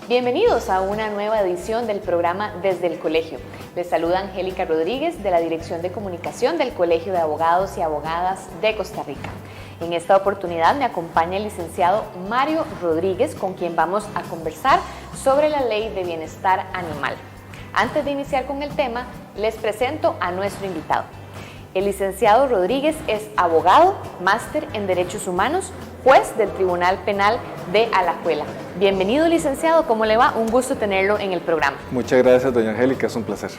Bienvenidos a una nueva edición del programa Desde el Colegio. Les saluda Angélica Rodríguez de la Dirección de Comunicación del Colegio de Abogados y Abogadas de Costa Rica. En esta oportunidad me acompaña el licenciado Mario Rodríguez, con quien vamos a conversar sobre la Ley de Bienestar Animal. Antes de iniciar con el tema, les presento a nuestro invitado. El licenciado Rodríguez es abogado, máster en Derechos Humanos, juez del Tribunal Penal de Alajuela. Bienvenido, licenciado, ¿cómo le va? Un gusto tenerlo en el programa. Muchas gracias, doña Angélica, es un placer.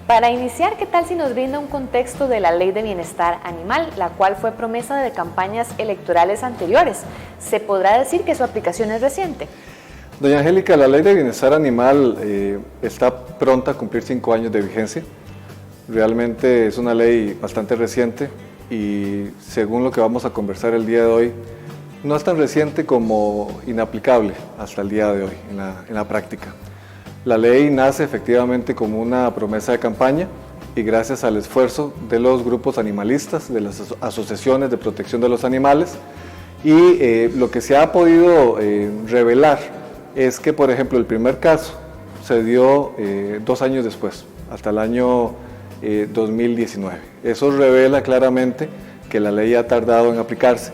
Para iniciar, ¿qué tal si nos brinda un contexto de la Ley de Bienestar Animal, la cual fue promesa de campañas electorales anteriores? ¿Se podrá decir que su aplicación es reciente? Doña Angélica, la Ley de Bienestar Animal está pronta a cumplir 5 años de vigencia. Realmente es una ley bastante reciente y según lo que vamos a conversar el día de hoy, no es tan reciente como inaplicable hasta el día de hoy en la práctica. La ley nace efectivamente como una promesa de campaña y gracias al esfuerzo de los grupos animalistas, de las asociaciones de protección de los animales, y lo que se ha podido revelar es que, por ejemplo, el primer caso se dio 2 años después, hasta el año 2019. Eso revela claramente que la ley ha tardado en aplicarse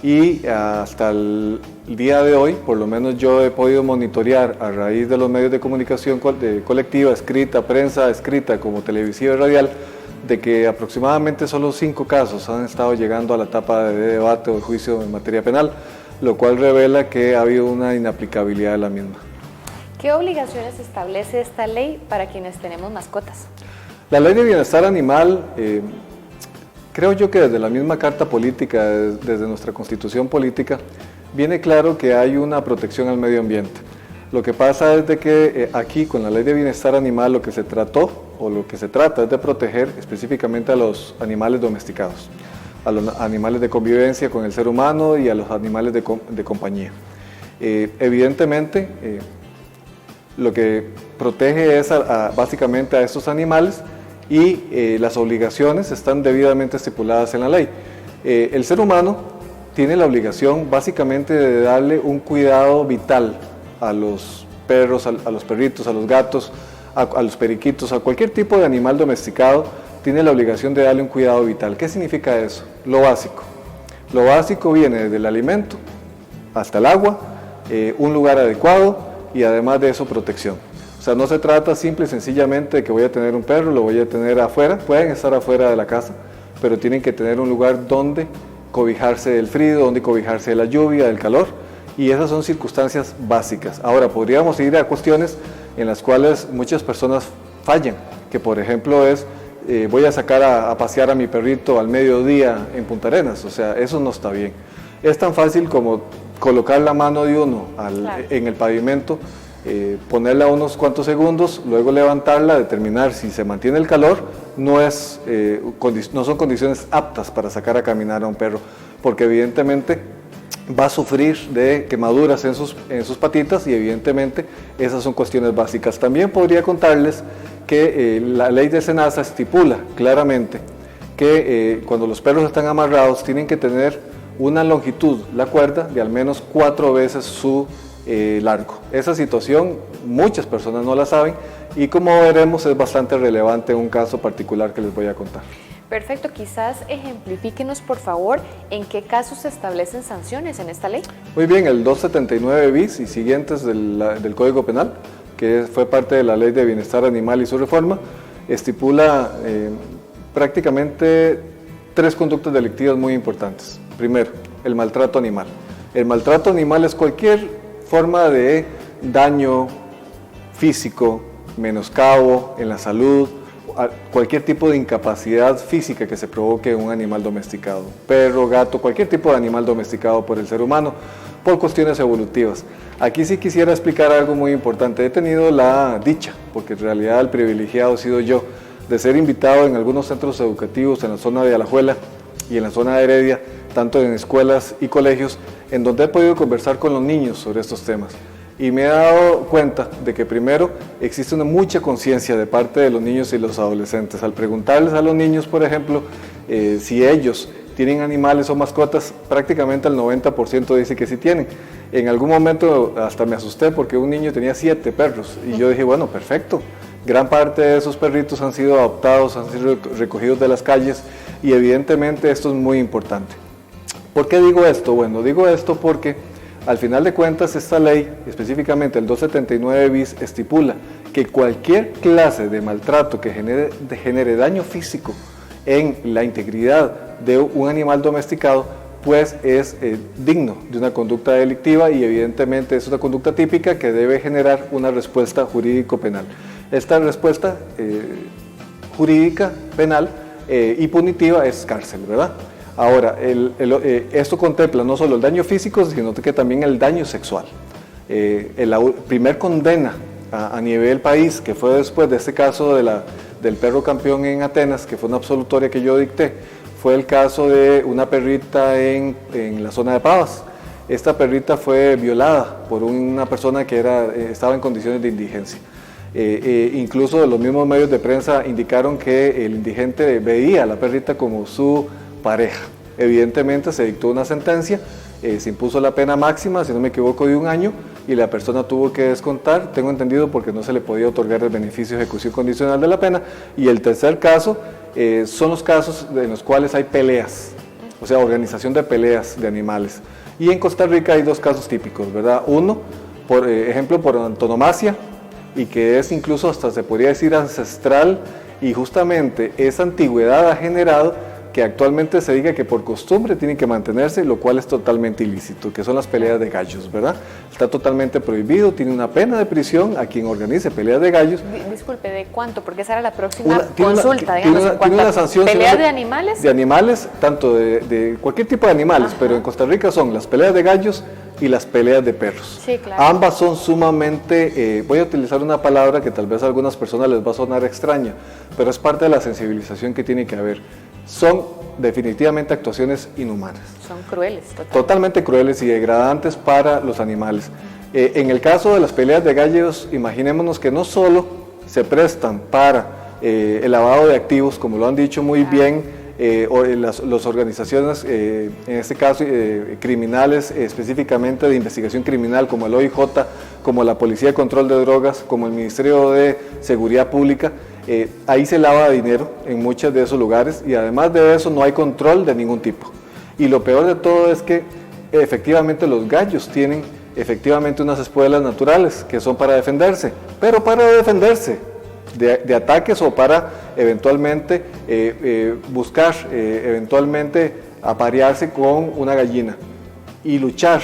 y hasta el día de hoy, por lo menos yo he podido monitorear a raíz de los medios de comunicación colectiva, escrita, prensa escrita como televisiva y radial, de que aproximadamente solo 5 casos han estado llegando a la etapa de debate o de juicio en materia penal, lo cual revela que ha habido una inaplicabilidad de la misma. ¿Qué obligaciones establece esta ley para quienes tenemos mascotas? La Ley de Bienestar Animal, creo yo que desde la misma Carta Política, desde nuestra Constitución Política, viene claro que hay una protección al medio ambiente. Lo que pasa es de que aquí con la Ley de Bienestar Animal lo que se trató o lo que se trata es de proteger específicamente a los animales domesticados, a los animales de convivencia con el ser humano y a los animales de compañía. Evidentemente, lo que protege es básicamente a estos animales y las obligaciones están debidamente estipuladas en la ley. El ser humano tiene la obligación básicamente de darle un cuidado vital a los perros, a los perritos, a los gatos, a los periquitos, a cualquier tipo de animal domesticado, tiene la obligación de darle un cuidado vital. ¿Qué significa eso? Lo básico. Lo básico viene desde el alimento hasta el agua, un lugar adecuado y además de eso protección. O sea, no se trata simple y sencillamente de que voy a tener un perro, lo voy a tener afuera, pueden estar afuera de la casa, pero tienen que tener un lugar donde cobijarse del frío, donde cobijarse de la lluvia, del calor, y esas son circunstancias básicas. Ahora, podríamos ir a cuestiones en las cuales muchas personas fallan, que por ejemplo es, voy a sacar a pasear a mi perrito al mediodía en Punta Arenas, o sea, eso no está bien. Es tan fácil como colocar la mano de uno en el pavimento, ponerla unos cuantos segundos, luego levantarla, determinar si se mantiene el calor, no son condiciones aptas para sacar a caminar a un perro, porque evidentemente va a sufrir de quemaduras en sus patitas y evidentemente esas son cuestiones básicas. También podría contarles que la ley de SENASA estipula claramente que cuando los perros están amarrados tienen que tener una longitud, la cuerda, de al menos 4 veces su largo. Esa situación muchas personas no la saben y como veremos es bastante relevante en un caso particular que les voy a contar. Perfecto, quizás ejemplifíquenos por favor en qué casos se establecen sanciones en esta ley. Muy bien, el 279 bis y siguientes del Código Penal, que fue parte de la Ley de Bienestar Animal y su reforma, estipula prácticamente 3 conductas delictivas muy importantes. Primero, el maltrato animal. El maltrato animal es cualquier forma de daño físico, menoscabo en la salud, cualquier tipo de incapacidad física que se provoque en un animal domesticado, perro, gato, cualquier tipo de animal domesticado por el ser humano, por cuestiones evolutivas. Aquí sí quisiera explicar algo muy importante. He tenido la dicha, porque en realidad el privilegiado he sido yo, de ser invitado en algunos centros educativos en la zona de Alajuela y en la zona de Heredia, tanto en escuelas y colegios, en donde he podido conversar con los niños sobre estos temas. Y me he dado cuenta de que primero existe una mucha conciencia de parte de los niños y los adolescentes. Al preguntarles a los niños, por ejemplo, si ellos tienen animales o mascotas, prácticamente el 90% dice que sí tienen. En algún momento hasta me asusté porque un niño tenía 7 perros y yo dije, bueno, perfecto. Gran parte de esos perritos han sido adoptados, han sido recogidos de las calles y evidentemente esto es muy importante. ¿Por qué digo esto? Bueno, digo esto porque al final de cuentas esta ley, específicamente el 279 bis, estipula que cualquier clase de maltrato que genere daño físico en la integridad de un animal domesticado, pues es digno de una conducta delictiva y evidentemente es una conducta típica que debe generar una respuesta jurídico-penal. Esta respuesta jurídica, penal y punitiva es cárcel, ¿verdad? Ahora, esto contempla no solo el daño físico, sino que también el daño sexual. La primer condena a nivel país, que fue después de este caso del perro campeón en Atenas, que fue una absolutoria que yo dicté, fue el caso de una perrita en la zona de Pavas. Esta perrita fue violada por una persona que estaba en condiciones de indigencia. Incluso los mismos medios de prensa indicaron que el indigente veía a la perrita como su pareja. Evidentemente se dictó una sentencia, se impuso la pena máxima, si no me equivoco, de 1 año, y la persona tuvo que descontar, tengo entendido, porque no se le podía otorgar el beneficio de ejecución condicional de la pena. Y el tercer caso son los casos en los cuales hay peleas, o sea, organización de peleas de animales. Y en Costa Rica hay 2 casos típicos, ¿verdad? Uno, por ejemplo, por antonomasia, y que es incluso hasta se podría decir ancestral, y justamente esa antigüedad ha generado que actualmente se diga que por costumbre tienen que mantenerse, lo cual es totalmente ilícito, que son las peleas de gallos, ¿verdad? Está totalmente prohibido, tiene una pena de prisión a quien organice peleas de gallos. Disculpe, ¿de cuánto? Porque esa era la próxima consulta, digamos. Tiene una sanción. ¿Peleas de animales? De animales, tanto de cualquier tipo de animales, pero en Costa Rica son las peleas de gallos y las peleas de perros. Sí, claro. Ambas son sumamente, voy a utilizar una palabra que tal vez a algunas personas les va a sonar extraña, pero es parte de la sensibilización que tiene que haber. Son definitivamente actuaciones inhumanas. Son crueles. Totalmente crueles y degradantes para los animales. En el caso de las peleas de gallos, imaginémonos que no solo se prestan para el lavado de activos, como lo han dicho muy bien las organizaciones, en este caso criminales, específicamente de investigación criminal, como el OIJ, como la Policía de Control de Drogas, como el Ministerio de Seguridad Pública. Ahí se lava dinero en muchos de esos lugares y además de eso no hay control de ningún tipo. Y lo peor de todo es que efectivamente los gallos tienen efectivamente unas espuelas naturales que son para defenderse, pero para defenderse de ataques o para eventualmente buscar eventualmente aparearse con una gallina y luchar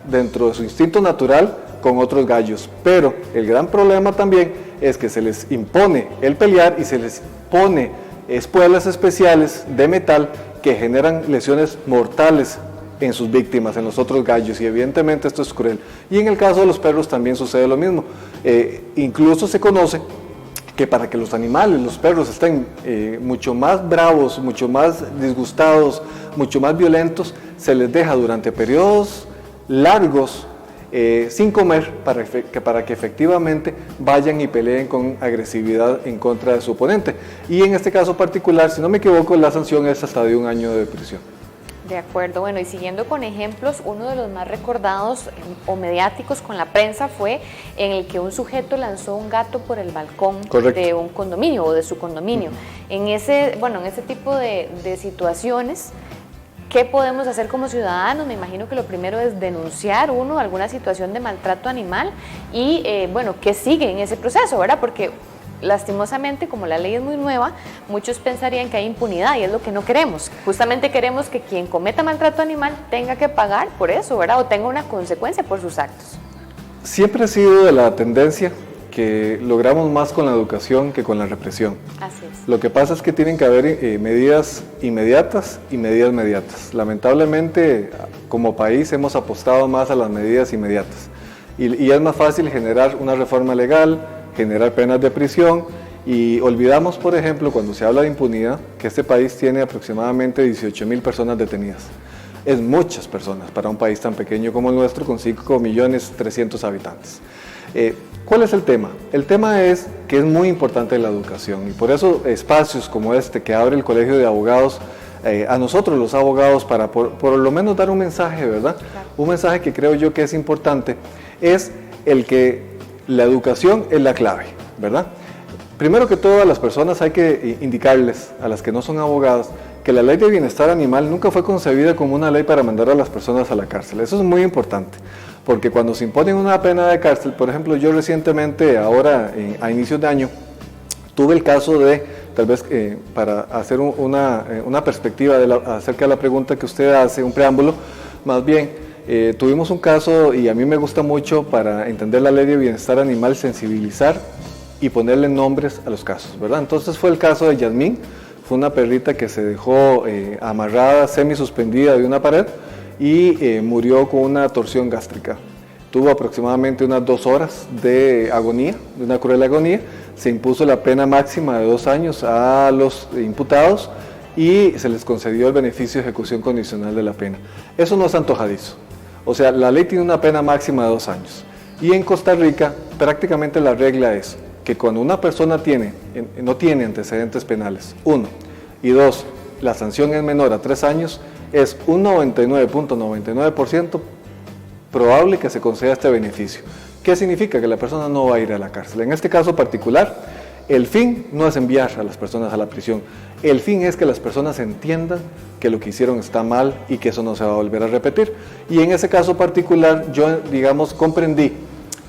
dentro de su instinto natural con otros gallos. Pero el gran problema también es que se les impone el pelear y se les pone espuelas especiales de metal que generan lesiones mortales en sus víctimas, en los otros gallos, y evidentemente esto es cruel. Y en el caso de los perros también sucede lo mismo. Incluso se conoce que para que los animales, los perros, estén mucho más bravos, mucho más disgustados, mucho más violentos, se les deja durante periodos largos sin comer para que efectivamente vayan y peleen con agresividad en contra de su oponente. Y en este caso particular, si no me equivoco, la sanción es hasta de 1 año de prisión. De acuerdo, bueno, y siguiendo con ejemplos, uno de los más recordados o mediáticos con la prensa fue en el que un sujeto lanzó un gato por el balcón de un condominio o de su condominio. En ese tipo de situaciones, ¿qué podemos hacer como ciudadanos? Me imagino que lo primero es denunciar alguna situación de maltrato animal y, ¿qué sigue en ese proceso, verdad? Porque lastimosamente, como la ley es muy nueva, muchos pensarían que hay impunidad y es lo que no queremos. Justamente queremos que quien cometa maltrato animal tenga que pagar por eso, ¿verdad? O tenga una consecuencia por sus actos. Siempre ha sido de la tendencia que logramos más con la educación que con la represión. Así es. Lo que pasa es que tienen que haber medidas inmediatas y medidas mediatas. Lamentablemente, como país hemos apostado más a las medidas inmediatas y es más fácil generar una reforma legal, generar penas de prisión y olvidamos, por ejemplo, cuando se habla de impunidad, que este país tiene aproximadamente 18,000 personas detenidas. Es muchas personas para un país tan pequeño como el nuestro, con 5.300.000 habitantes. ¿Cuál es el tema? El tema es que es muy importante la educación y por eso espacios como este que abre el Colegio de Abogados, a nosotros los abogados, para por lo menos dar un mensaje, ¿verdad? Claro. Un mensaje que creo yo que es importante, es el que la educación es la clave, ¿verdad? Primero que todo, a las personas hay que indicarles, a las que no son abogadas, que la ley de bienestar animal nunca fue concebida como una ley para mandar a las personas a la cárcel. Eso es muy importante, porque cuando se impone una pena de cárcel, por ejemplo, yo recientemente, ahora a inicios de año, tuve el caso de, tal vez para hacer una perspectiva acerca de la pregunta que usted hace, un preámbulo, más bien, tuvimos un caso, y a mí me gusta mucho para entender la ley de bienestar animal, sensibilizar y ponerle nombres a los casos, ¿verdad? Entonces fue el caso de Yasmín. Fue una perrita que se dejó amarrada, semisuspendida de una pared y murió con una torsión gástrica. Tuvo aproximadamente unas 2 horas de agonía, de una cruel agonía. Se impuso la pena máxima de 2 años a los imputados y se les concedió el beneficio de ejecución condicional de la pena. Eso no es antojadizo. O sea, la ley tiene una pena máxima de 2 años. Y en Costa Rica prácticamente la regla es que cuando una persona no tiene antecedentes penales, 1, y 2, la sanción es menor a 3 años, es un 99.99% probable que se conceda este beneficio. ¿Qué significa? Que la persona no va a ir a la cárcel. En este caso particular, el fin no es enviar a las personas a la prisión, el fin es que las personas entiendan que lo que hicieron está mal y que eso no se va a volver a repetir. Y en ese caso particular, yo, digamos, comprendí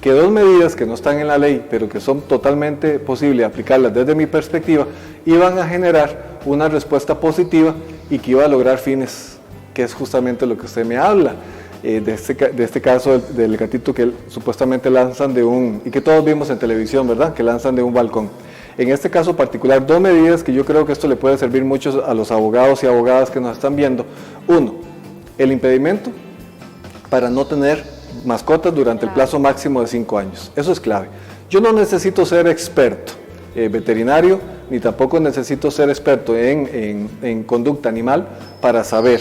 que 2 medidas que no están en la ley, pero que son totalmente posibles aplicarlas desde mi perspectiva, iban a generar una respuesta positiva y que iba a lograr fines, que es justamente lo que usted me habla, de este caso del gatito que supuestamente lanzan y que todos vimos en televisión, ¿verdad? Que lanzan de un balcón. En este caso particular, 2 medidas que yo creo que esto le puede servir mucho a los abogados y abogadas que nos están viendo. 1, el impedimento para no tener mascotas durante el plazo máximo de 5 años. Eso es clave. Yo no necesito ser experto veterinario, ni tampoco necesito ser experto en conducta animal para saber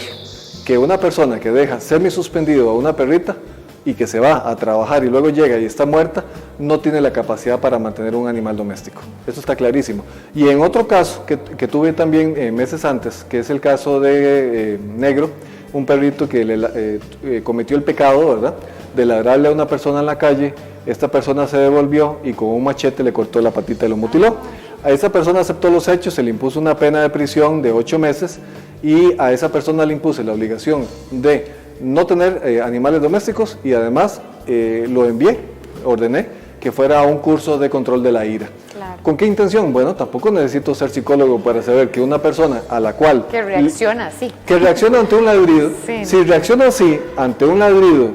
que una persona que deja semisuspendido a una perrita y que se va a trabajar y luego llega y está muerta, no tiene la capacidad para mantener un animal doméstico. Eso está clarísimo. Y en otro caso que tuve también meses antes, que es el caso de Negro, un perrito que cometió el pecado, ¿verdad?, de ladrarle a una persona en la calle. Esta persona se devolvió y con un machete le cortó la patita y lo mutiló. A esa persona aceptó los hechos, se le impuso una pena de prisión de 8 meses y a esa persona le impuse la obligación de no tener animales domésticos y además ordené que fuera a un curso de control de la ira. Claro. ¿Con qué intención? Bueno, tampoco necesito ser psicólogo para saber que una persona a la cual... Que reacciona así. Que reacciona ante un ladrido, sí. Si reacciona así ante un ladrido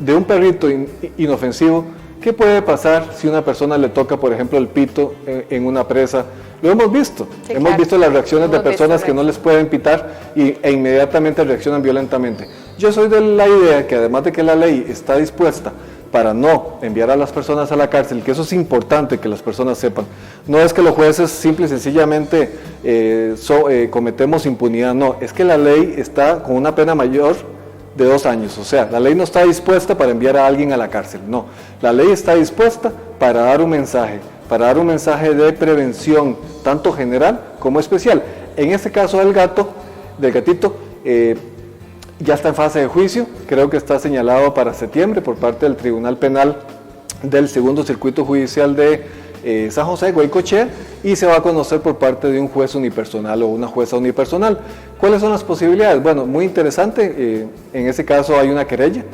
de un perrito inofensivo, ¿qué puede pasar si una persona le toca, por ejemplo, el pito en una presa? Lo hemos visto, sí, hemos visto las reacciones de personas que no les pueden pitar e inmediatamente reaccionan violentamente. Yo soy de la idea que además de que la ley está dispuesta para no enviar a las personas a la cárcel, que eso es importante que las personas sepan, no es que los jueces simple y sencillamente cometemos impunidad, no, es que la ley está con una pena mayor de 2 años, o sea, la ley no está dispuesta para enviar a alguien a la cárcel, no, la ley está dispuesta para dar un mensaje de prevención, tanto general como especial. En este caso del gatito, ya está en fase de juicio, creo que está señalado para septiembre por parte del Tribunal Penal del Segundo Circuito Judicial de San José, Guaycochea, y se va a conocer por parte de un juez unipersonal o una jueza unipersonal. ¿Cuáles son las posibilidades? Bueno, muy interesante, en ese caso hay una querella.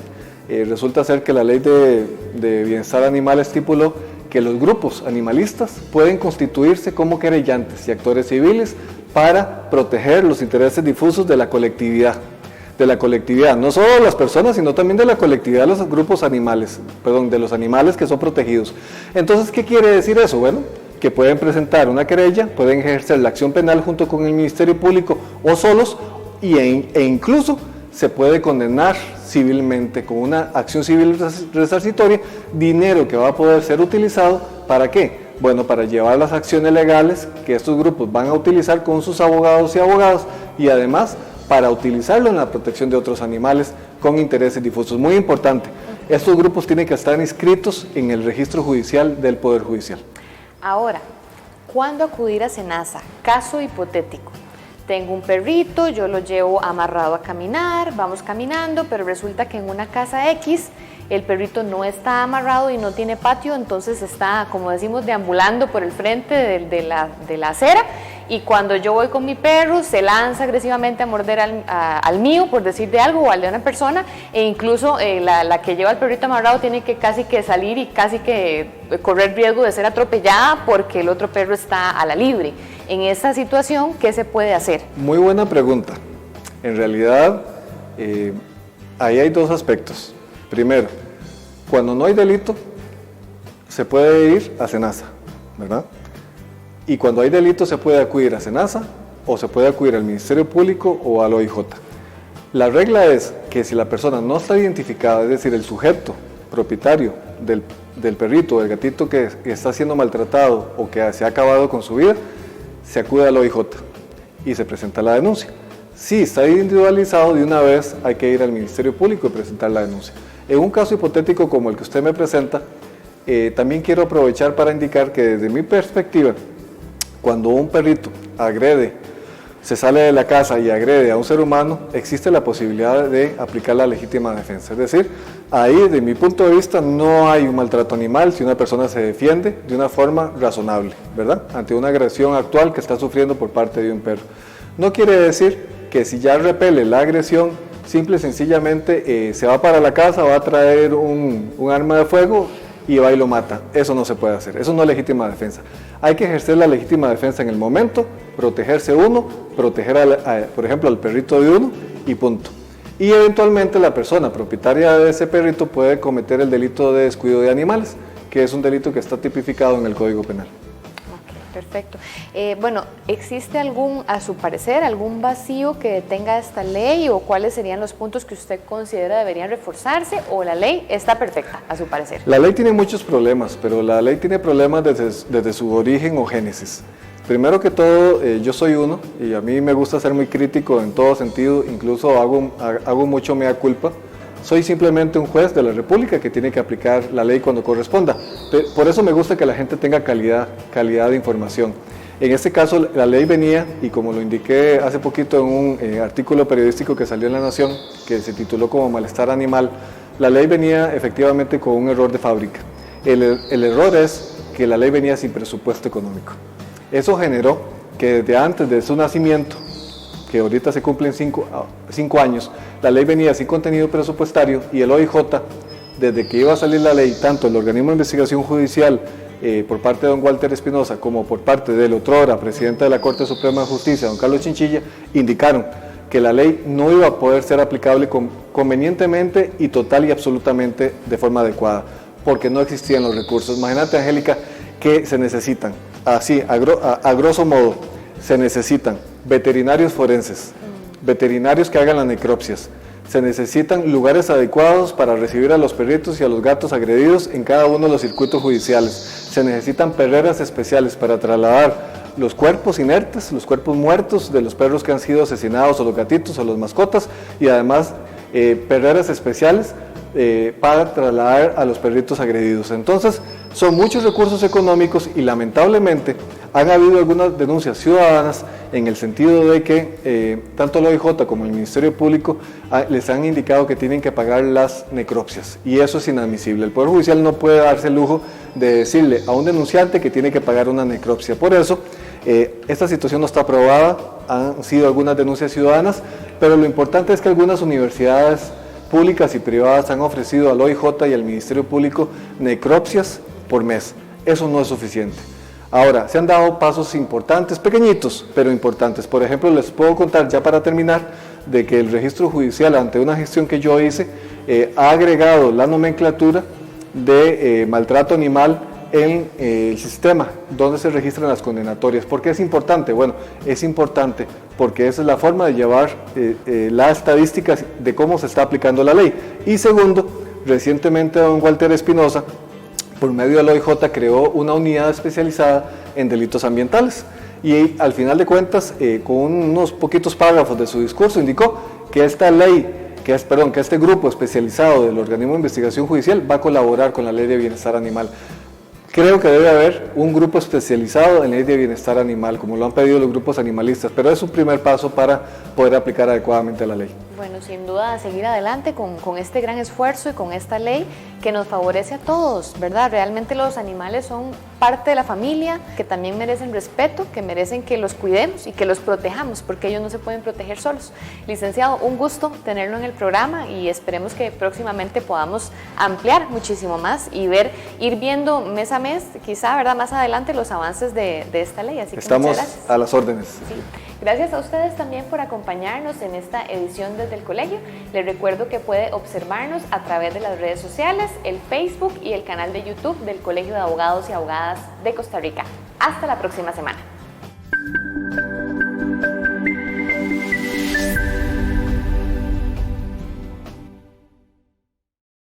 Resulta ser que la ley de bienestar animal estipuló que los grupos animalistas pueden constituirse como querellantes y actores civiles para proteger los intereses difusos de la colectividad, no solo de las personas, sino también de la colectividad de los grupos animales, de los animales que son protegidos. Entonces, ¿qué quiere decir eso? Bueno, que pueden presentar una querella, pueden ejercer la acción penal junto con el Ministerio Público o solos, e incluso se puede condenar civilmente con una acción civil resarcitoria, dinero que va a poder ser utilizado, ¿para qué? Bueno, para llevar las acciones legales que estos grupos van a utilizar con sus abogados y abogadas, y además para utilizarlo en la protección de otros animales con intereses difusos. Muy importante, estos grupos tienen que estar inscritos en el registro judicial del Poder Judicial. Ahora, ¿cuándo acudir a SENASA? Caso hipotético. Tengo un perrito, yo lo llevo amarrado a caminar, vamos caminando, pero resulta que en una casa X el perrito no está amarrado y no tiene patio, entonces está, como decimos, deambulando por el frente de la acera, y cuando yo voy con mi perro se lanza agresivamente a morder al mío, por decir de algo, o al de una persona, e incluso la que lleva al perrito amarrado tiene que casi que salir y casi que correr riesgo de ser atropellada porque el otro perro está a la libre. En esta situación, ¿qué se puede hacer? Muy buena pregunta. En realidad, ahí hay dos aspectos. Primero, cuando no hay delito, se puede ir a SENASA, ¿verdad? Y cuando hay delito, se puede acudir a SENASA o se puede acudir al Ministerio Público o al OIJ. La regla es que si la persona no está identificada, es decir, el sujeto propietario del perrito o del gatito que está siendo maltratado o que se ha acabado con su vida, se acude al OIJ y se presenta la denuncia. Si está individualizado, de una vez hay que ir al Ministerio Público y presentar la denuncia. En un caso hipotético como el que usted me presenta, también quiero aprovechar para indicar que desde mi perspectiva, cuando un perrito se sale de la casa y agrede a un ser humano, existe la posibilidad de aplicar la legítima defensa. Es decir, ahí desde mi punto de vista no hay un maltrato animal si una persona se defiende de una forma razonable, ¿verdad? Ante una agresión actual que está sufriendo por parte de un perro. No quiere decir que si ya repele la agresión, simple y sencillamente se va para la casa, va a traer un arma de fuego y va y lo mata. Eso no se puede hacer, eso no es legítima defensa. Hay que ejercer la legítima defensa en el momento, protegerse uno, proteger por ejemplo al perrito de uno y punto. Y eventualmente la persona propietaria de ese perrito puede cometer el delito de descuido de animales, que es un delito que está tipificado en el Código Penal. Perfecto. Bueno, ¿existe a su parecer, algún vacío que tenga esta ley o cuáles serían los puntos que usted considera deberían reforzarse o la ley está perfecta, a su parecer? La ley tiene muchos problemas, pero la ley tiene problemas desde su origen o génesis. Primero que todo, yo soy uno y a mí me gusta ser muy crítico en todo sentido, incluso hago mucho mea culpa. Soy simplemente un juez de la República que tiene que aplicar la ley cuando corresponda. Por eso me gusta que la gente tenga calidad de información. En este caso, la ley venía, y como lo indiqué hace poquito en un artículo periodístico que salió en La Nación, que se tituló como Malestar Animal, la ley venía efectivamente con un error de fábrica. El error es que la ley venía sin presupuesto económico. Eso generó que desde antes de su nacimiento, que ahorita se cumplen 5 años, la ley venía sin contenido presupuestario y el OIJ, desde que iba a salir la ley, tanto el organismo de investigación judicial por parte de don Walter Espinosa como por parte del otrora presidente de la Corte Suprema de Justicia, don Carlos Chinchilla, indicaron que la ley no iba a poder ser aplicable convenientemente y total y absolutamente de forma adecuada, porque no existían los recursos. Imagínate, Angélica, que se necesitan, así, a grosso modo, se necesitan veterinarios forenses, veterinarios que hagan las necropsias, se necesitan lugares adecuados para recibir a los perritos y a los gatos agredidos en cada uno de los circuitos judiciales, se necesitan perreras especiales para trasladar los cuerpos inertes, los cuerpos muertos de los perros que han sido asesinados o los gatitos o las mascotas, y además perreras especiales para trasladar a los perritos agredidos. Entonces, son muchos recursos económicos y lamentablemente han habido algunas denuncias ciudadanas en el sentido de que tanto la OIJ como el Ministerio Público les han indicado que tienen que pagar las necropsias, y eso es inadmisible. El Poder Judicial no puede darse el lujo de decirle a un denunciante que tiene que pagar una necropsia. Por eso, esta situación no está aprobada, han sido algunas denuncias ciudadanas, pero lo importante es que algunas universidades públicas y privadas han ofrecido al OIJ y al Ministerio Público necropsias por mes. Eso no es suficiente. Ahora, se han dado pasos importantes, pequeñitos, pero importantes. Por ejemplo, les puedo contar, ya para terminar, de que el registro judicial, ante una gestión que yo hice, ha agregado la nomenclatura de maltrato animal en el sistema donde se registran las condenatorias. ¿Por qué es importante? Bueno, es importante porque esa es la forma de llevar las estadísticas de cómo se está aplicando la ley. Y segundo, recientemente don Walter Espinosa, por medio del OIJ, creó una unidad especializada en delitos ambientales. y al final de cuentas, con unos poquitos párrafos de su discurso, indicó que esta ley, que este grupo especializado del organismo de investigación judicial va a colaborar con la ley de bienestar animal. Creo que debe haber un grupo especializado en ley de bienestar animal, como lo han pedido los grupos animalistas, pero es un primer paso para poder aplicar adecuadamente la ley. Bueno, sin duda, seguir adelante con este gran esfuerzo y con esta ley que nos favorece a todos, ¿verdad? Realmente los animales son parte de la familia, que también merecen respeto, que merecen que los cuidemos y que los protejamos, porque ellos no se pueden proteger solos. Licenciado, un gusto tenerlo en el programa y esperemos que próximamente podamos ampliar muchísimo más y ir viendo mes a mes, quizá, ¿verdad?, más adelante los avances de esta ley. Así que estamos muchas gracias. a las órdenes. Sí. Gracias a ustedes también por acompañarnos en esta edición desde el colegio. Les recuerdo que puede observarnos a través de las redes sociales, el Facebook y el canal de YouTube del Colegio de Abogados y Abogadas de Costa Rica. Hasta la próxima semana.